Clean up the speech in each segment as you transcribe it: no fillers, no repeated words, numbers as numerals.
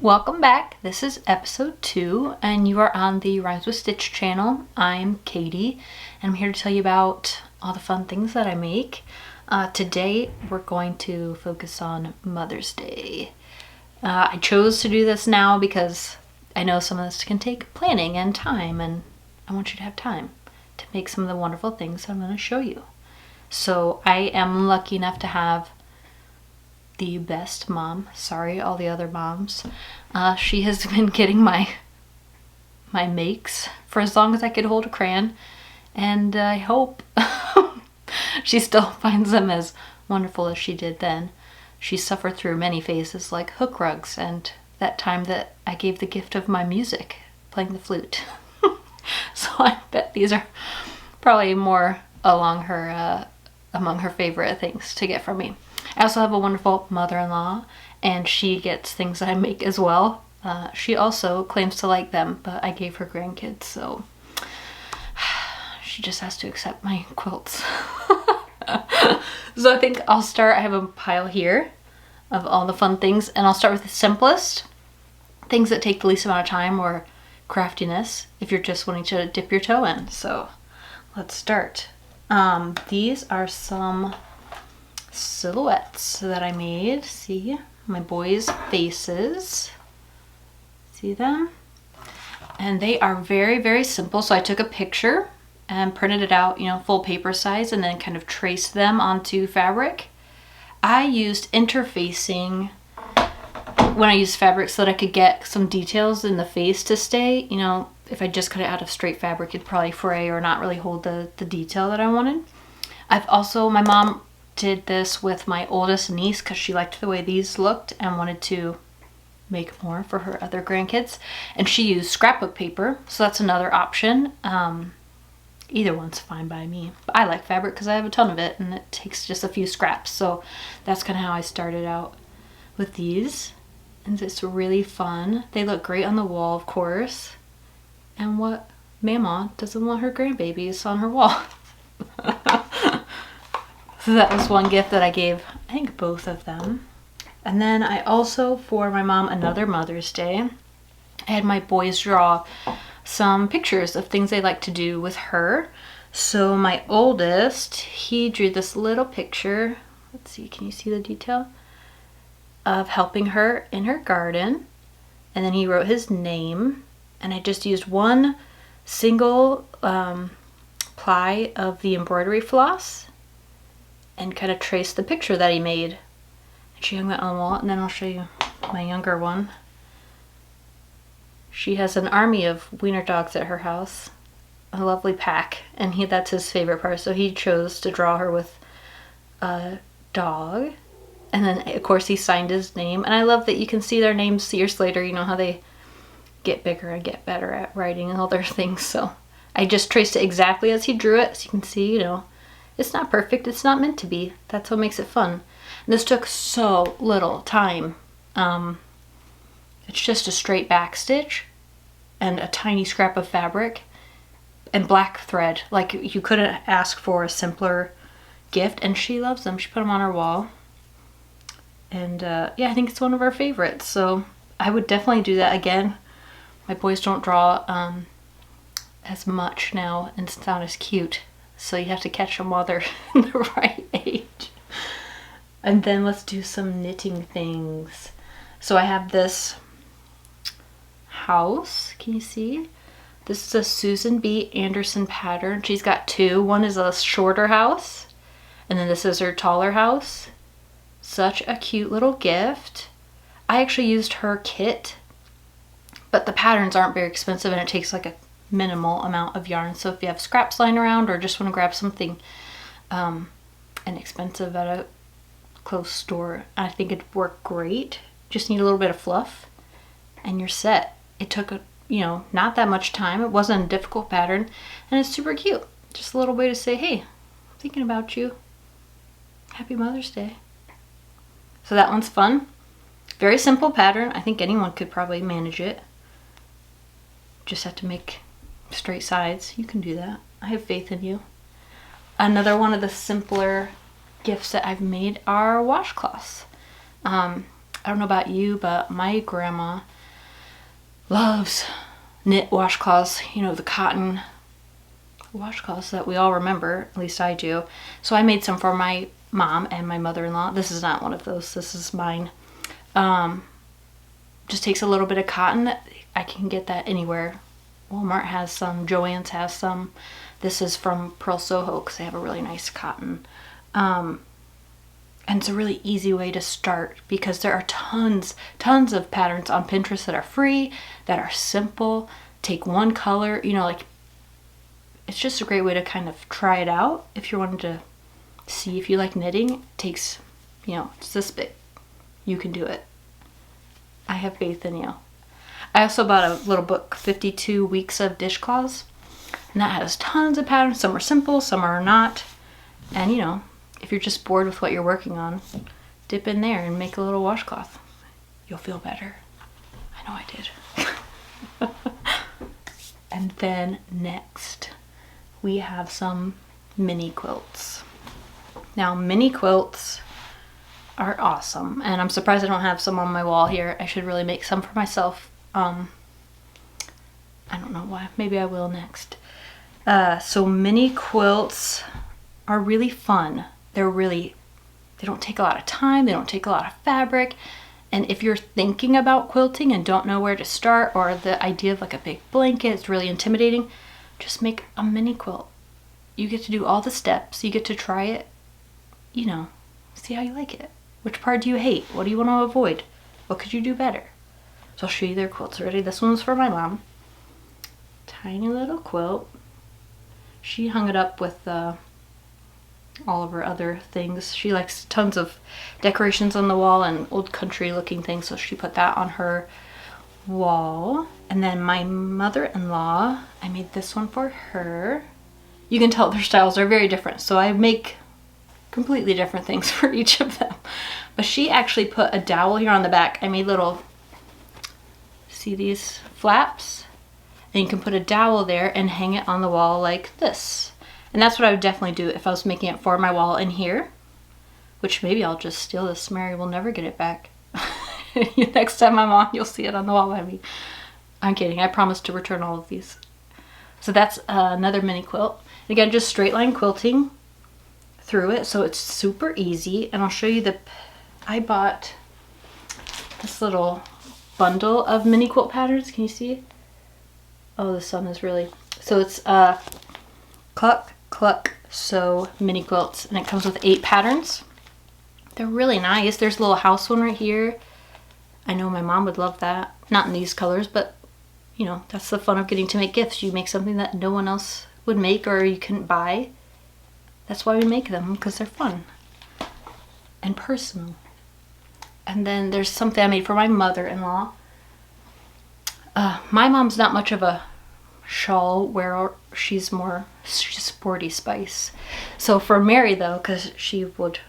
Welcome back. This is episode 2 and you are on the Rhymes with Stitch channel. I'm Katie and I'm here to tell you about all the fun things that I make. Today we're going to focus on Mother's Day. I chose to do this now because I know some of this can take planning and time, and I want you to have time to make some of the wonderful things that I'm going to show you. So I am lucky enough to have the best mom. Sorry, all the other moms. She has been getting my makes for as long as I could hold a crayon, and I hope she still finds them as wonderful as she did then. She suffered through many phases like hook rugs and that time that I gave the gift of my music, playing the flute. So I bet these are probably more among her favorite things to get from me. I also have a wonderful mother-in-law, and she gets things that I make as well. She also claims to like them, but I gave her grandkids, so she just has to accept my quilts. So I think I'll start. I have a pile here of all the fun things, and I'll start with the simplest things that take the least amount of time or craftiness if you're just wanting to dip your toe in. So let's start. These are some silhouettes that I made. See my boys' faces, see them? And they are very, very simple. So I took a picture and printed it out, full paper size, and then kind of traced them onto fabric. I used interfacing when I used fabric so that I could get some details in the face to stay. If I just cut it out of straight fabric, it'd probably fray or not really hold the detail that I wanted. My mom did this with my oldest niece because she liked the way these looked and wanted to make more for her other grandkids. And she used scrapbook paper, so that's another option. Either one's fine by me. But I like fabric because I have a ton of it and it takes just a few scraps. So that's kind of how I started out with these. And it's really fun. They look great on the wall, of course. And what mama doesn't want her grandbabies on her wall? So that was one gift that I gave, I think, both of them. And then I also, for my mom, another Mother's Day, I had my boys draw some pictures of things they like to do with her. So my oldest, he drew this little picture. Let's see, can you see the detail? Of helping her in her garden. And then he wrote his name. And I just used one single ply of the embroidery floss and kind of traced the picture that he made. And she hung that on the wall, and then I'll show you my younger one. She has an army of wiener dogs at her house, a lovely pack, and that's his favorite part, so he chose to draw her with a dog. And then, of course, he signed his name, and I love that you can see their names years later. You know how they get bigger and get better at writing and all their things, so I just traced it exactly as he drew it, so you can see, it's not perfect, it's not meant to be. That's what makes it fun. And this took so little time. It's just a straight back stitch and a tiny scrap of fabric and black thread. Like, you couldn't ask for a simpler gift, and she loves them. She put them on her wall. And yeah, I think it's one of our favorites, so I would definitely do that again. My boys don't draw as much now, and it's not as cute. So you have to catch them while they're in the right age. And then let's do some knitting things. So I have this house. Can you see? This is a Susan B. Anderson pattern. She's got two. One is a shorter house, and then this is her taller house. Such a cute little gift. I actually used her kit, but the patterns aren't very expensive, and it takes like a minimal amount of yarn. So if you have scraps lying around or just want to grab something inexpensive at a close store, I think it'd work great. Just need a little bit of fluff and you're set. It took not that much time. It wasn't a difficult pattern, and it's super cute. Just a little way to say, hey, I'm thinking about you. Happy Mother's Day. So that one's fun. Very simple pattern. I think anyone could probably manage it. Just have to make straight sides. You can do that. I have faith in you. Another one of the simpler gifts that I've made are washcloths. I don't know about you, but my grandma loves knit washcloths, you know, the cotton washcloths that we all remember, at least I do. So I made some for my mom and my mother-in-law. This is not one of those, this is mine. Just takes a little bit of cotton. I can get that anywhere. Walmart has some, Joann's has some. This is from Pearl Soho because they have a really nice cotton. And it's a really easy way to start because there are tons of patterns on Pinterest that are free, that are simple. Take one color, you know, like, it's just a great way to kind of try it out. If you're wanting to see if you like knitting, it takes, you know, it's this big. You can do it. I have faith in you. I also bought a little book, 52 Weeks of Dishcloths, and that has tons of patterns. Some are simple, some are not. And you know, if you're just bored with what you're working on, dip in there and make a little washcloth. You'll feel better. I know I did. And then next, we have some mini quilts. Now, mini quilts are awesome, and I'm surprised I don't have some on my wall here. I should really make some for myself. I don't know why. Maybe I will next. So mini quilts are really fun. They don't take a lot of time. They don't take a lot of fabric. And if you're thinking about quilting and don't know where to start, or the idea of like a big blanket is really intimidating, just make a mini quilt. You get to do all the steps. You get to try it, you know, see how you like it. Which part do you hate? What do you want to avoid? What could you do better? So I'll show you their quilts. Ready? This one's for my mom. Tiny little quilt. She hung it up with all of her other things. She likes tons of decorations on the wall and old country looking things, so she put that on her wall. And then my mother-in-law, I made this one for her. You can tell their styles are very different, so I make completely different things for each of them. But she actually put a dowel here on the back. I made little, see these flaps? And you can put a dowel there and hang it on the wall like this. And that's what I would definitely do if I was making it for my wall in here. Which maybe I'll just steal this. Mary will never get it back. Next time I'm on, you'll see it on the wall. I mean, I'm kidding. I promise to return all of these. So that's another mini quilt. Again, just straight line quilting through it, so it's super easy. And I'll show you I bought this little bundle of mini quilt patterns. Can you see? Oh, the sun is really... So it's Cluck, Cluck, Sew mini quilts, and it comes with 8 patterns. They're really nice. There's a little house one right here. I know my mom would love that. Not in these colors, but you know, that's the fun of getting to make gifts. You make something that no one else would make or you couldn't buy. That's why we make them, because they're fun and personal. And then there's something I made for my mother-in-law. My mom's not much of a shawl wearer. She's sporty spice. So for Mary though, because she would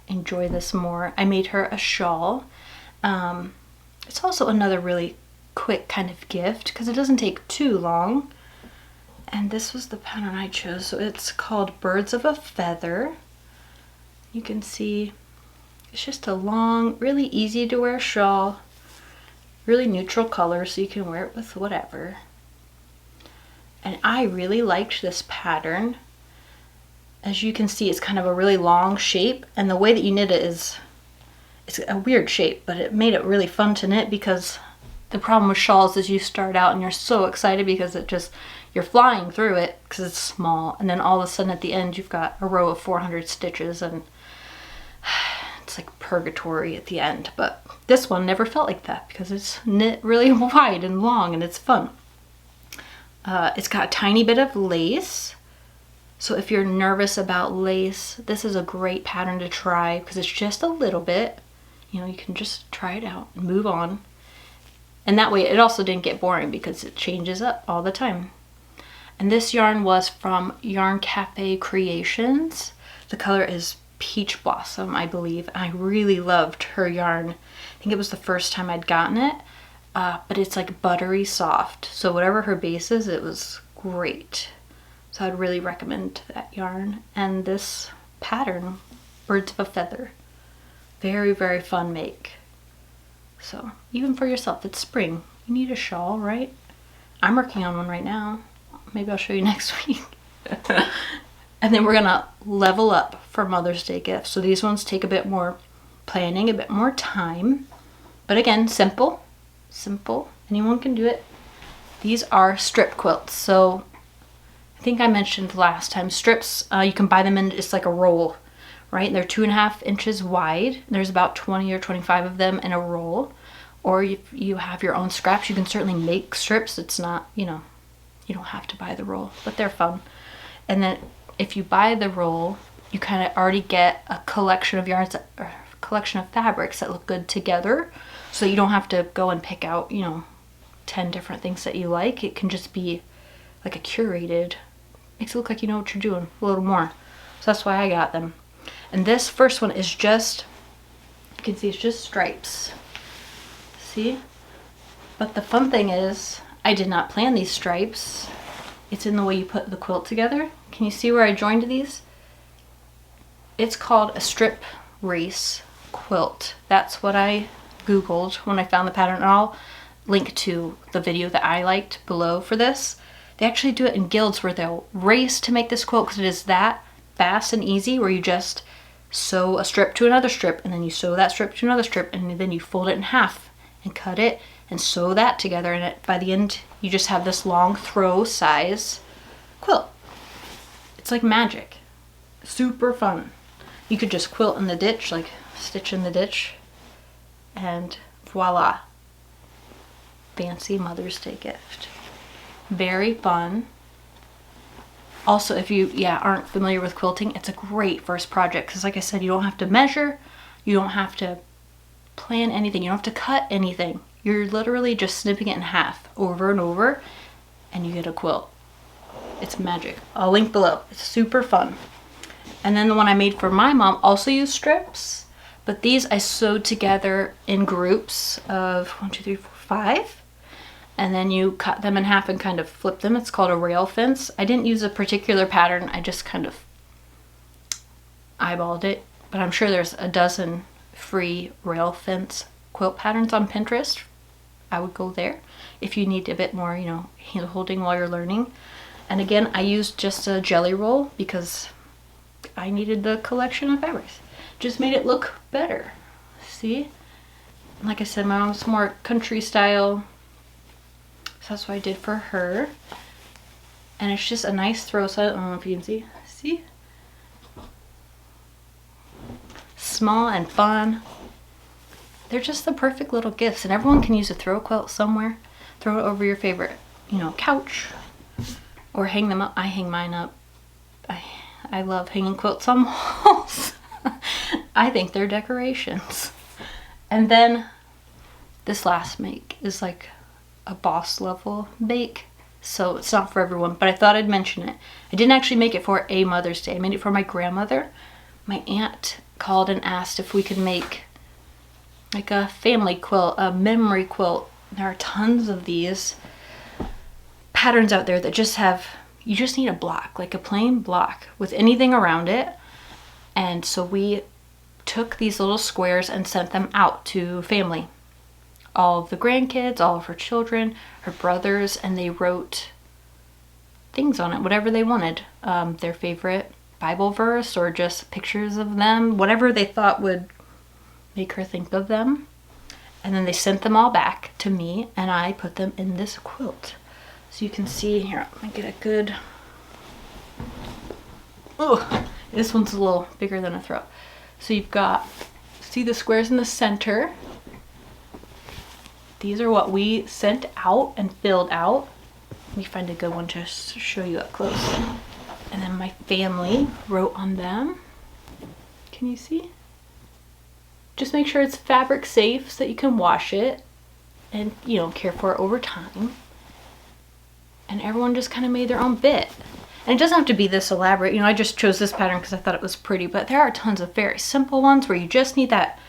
enjoy this more, I made her a shawl. It's also another really quick kind of gift because it doesn't take too long. And this was the pattern I chose. So it's called Birds of a Feather. You can see it's just a long, really easy to wear shawl. Really neutral color, so you can wear it with whatever. And I really liked this pattern. As you can see, it's kind of a really long shape, and the way that you knit it it's a weird shape, but it made it really fun to knit because the problem with shawls is you start out and you're so excited because you're flying through it because it's small, and then all of a sudden at the end you've got a row of 400 stitches and it's like purgatory at the end. But this one never felt like that because it's knit really wide and long and it's fun. It's got a tiny bit of lace. So if you're nervous about lace, this is a great pattern to try because it's just a little bit. You know, you can just try it out and move on. And that way it also didn't get boring because it changes up all the time. And this yarn was from Yarn Cafe Creations. The color is Peach Blossom, I believe. I really loved her yarn. I think it was the first time I'd gotten it. But it's like buttery soft. So whatever her base is, it was great. So I'd really recommend that yarn. And this pattern, Birds of a Feather. Very, very fun make. So even for yourself, it's spring. You need a shawl, right? I'm working on one right now. Maybe I'll show you next week. And then we're gonna level up for Mother's Day gifts. So these ones take a bit more planning, a bit more time. But again, simple. Simple. Anyone can do it. These are strip quilts. So I think I mentioned last time, strips, you can buy them in just like a roll, right? They're 2.5 inches wide. There's about 20 or 25 of them in a roll. Or if you have your own scraps, you can certainly make strips. It's not, you know, you don't have to buy the roll, but they're fun. And then if you buy the roll, you kind of already get a collection of yarns, or a collection of fabrics that look good together. So you don't have to go and pick out, you know, 10 different things that you like. It can just be like a curated, makes it look like you know what you're doing a little more. So that's why I got them. And this first one is just, you can see it's just stripes. See? But the fun thing is, I did not plan these stripes. It's in the way you put the quilt together. Can you see where I joined these? It's called a strip race quilt. That's what I Googled when I found the pattern. And I'll link to the video that I liked below for this. They actually do it in guilds where they'll race to make this quilt because it is that fast and easy, where you just sew a strip to another strip, and then you sew that strip to another strip, and then you fold it in half and cut it and sew that together, and by the end you just have this long throw size quilt. It's like magic. Super fun. You could just quilt in the ditch, like stitch in the ditch, and voila. Fancy Mother's Day gift. Very fun. Also, if you aren't familiar with quilting, it's a great first project because, like I said, you don't have to measure, you don't have to plan anything, you don't have to cut anything. You're literally just snipping it in half over and over, and you get a quilt. It's magic. I'll link below. It's super fun. And then the one I made for my mom also used strips, but these I sewed together in groups of 1, 2, 3, 4, 5. And then you cut them in half and kind of flip them. It's called a rail fence. I didn't use a particular pattern. I just kind of eyeballed it. But I'm sure there's a dozen free rail fence quilt patterns on Pinterest. I would go there if you need a bit more, you know, hand holding while you're learning. And again, I used just a jelly roll because I needed the collection of fabrics. Just made it look better. See? Like I said, my mom's more country style. So that's what I did for her. And it's just a nice throw. So I don't know if you can see. See? Small and fun. They're just the perfect little gifts. And everyone can use a throw quilt somewhere. Throw it over your favorite, you know, couch. Or hang them up. I hang mine up. I love hanging quilts on walls. I think they're decorations. And then this last make is like a boss level bake, so it's not for everyone, but I thought I'd mention it. I didn't actually make it for a Mother's Day. I made it for my grandmother. My aunt called and asked if we could make like a family quilt, a memory quilt. There are tons of these patterns out there that just have, you just need a block, like a plain block with anything around it. And so we took these little squares and sent them out to family. All of the grandkids, all of her children, her brothers, and they wrote things on it, whatever they wanted. Their favorite Bible verse or just pictures of them, whatever they thought would make her think of them. And then they sent them all back to me, and I put them in this quilt. So you can see here, let me get a good, oh, this one's a little bigger than a throw. So you've got, see the squares in the center? These are what we sent out and filled out. Let me find a good one to show you up close. And then my family wrote on them. Can you see? Just make sure it's fabric safe so that you can wash it and, you know, care for it over time. And everyone just kind of made their own bit. And it doesn't have to be this elaborate. You know, I just chose this pattern because I thought it was pretty, but there are tons of very simple ones where you just need that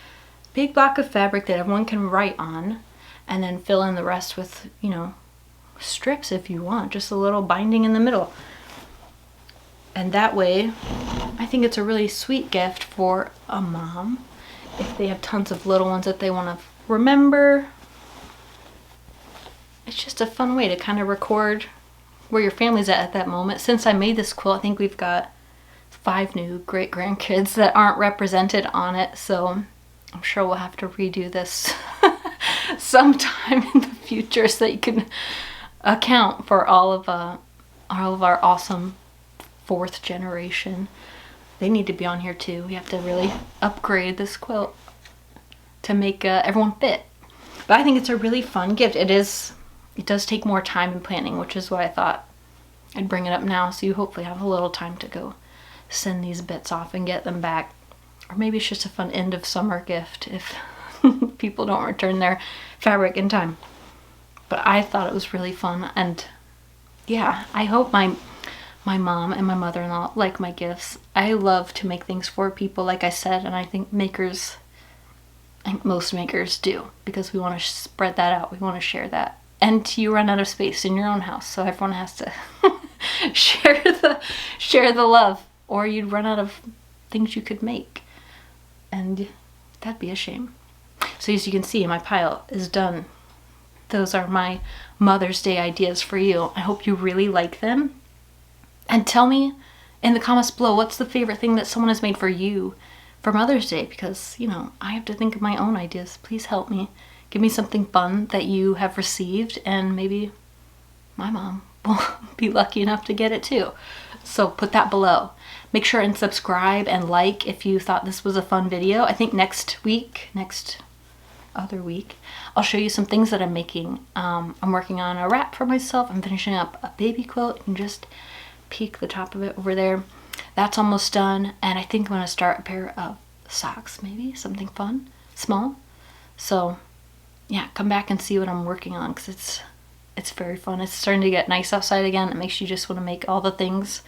big block of fabric that everyone can write on, and then fill in the rest with, you know, strips if you want, just a little binding in the middle. And that way, I think it's a really sweet gift for a mom if they have tons of little ones that they want to remember. it's just a fun way to kind of record where your family's at that moment. Since I made this quilt, I think we've got 5 new great-grandkids that aren't represented on it, so I'm sure we'll have to redo this sometime in the future so that you can account for all of our awesome 4th generation. They need to be on here too. We have to really upgrade this quilt to make everyone fit. But I think it's a really fun gift. It does take more time and planning, which is why I thought I'd bring it up now, so you hopefully have a little time to go send these bits off and get them back. Or maybe it's just a fun end of summer gift if people don't return their fabric in time. But I thought it was really fun, and yeah, I hope my mom and my mother-in-law like my gifts. I love to make things for people, like I said, and I think most makers do, because we want to spread that out. We want to share that. And you run out of space in your own house, so everyone has to share the love, or you'd run out of things you could make, and that'd be a shame. So as you can see, my pile is done. Those are my Mother's Day ideas for you. I hope you really like them. And tell me in the comments below, what's the favorite thing that someone has made for you for Mother's Day? Because, you know, I have to think of my own ideas. Please help me. Give me something fun that you have received, and maybe my mom will be lucky enough to get it too. So put that below. Make sure and subscribe and like if you thought this was a fun video. I think next other week, I'll show you some things that I'm making. I'm working on a wrap for myself. I'm finishing up a baby quilt. You can just peek the top of it over there. That's almost done, and I think I'm going to start a pair of socks, maybe something fun, small. So yeah, come back and see what I'm working on, because it's very fun. It's starting to get nice outside again. It makes you just want to make all the things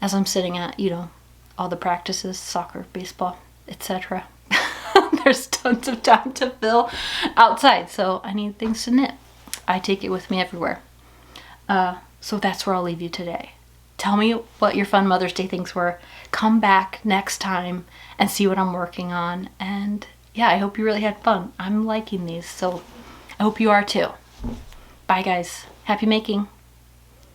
as I'm sitting at, you know, all the practices, soccer, baseball, etc. There's tons of time to fill outside, so I need things to knit. I take it with me everywhere. So that's where I'll leave you today. Tell me what your fun Mother's Day things were. Come back next time and see what I'm working on. And yeah, I hope you really had fun. I'm liking these, so I hope you are too. Bye guys. Happy making.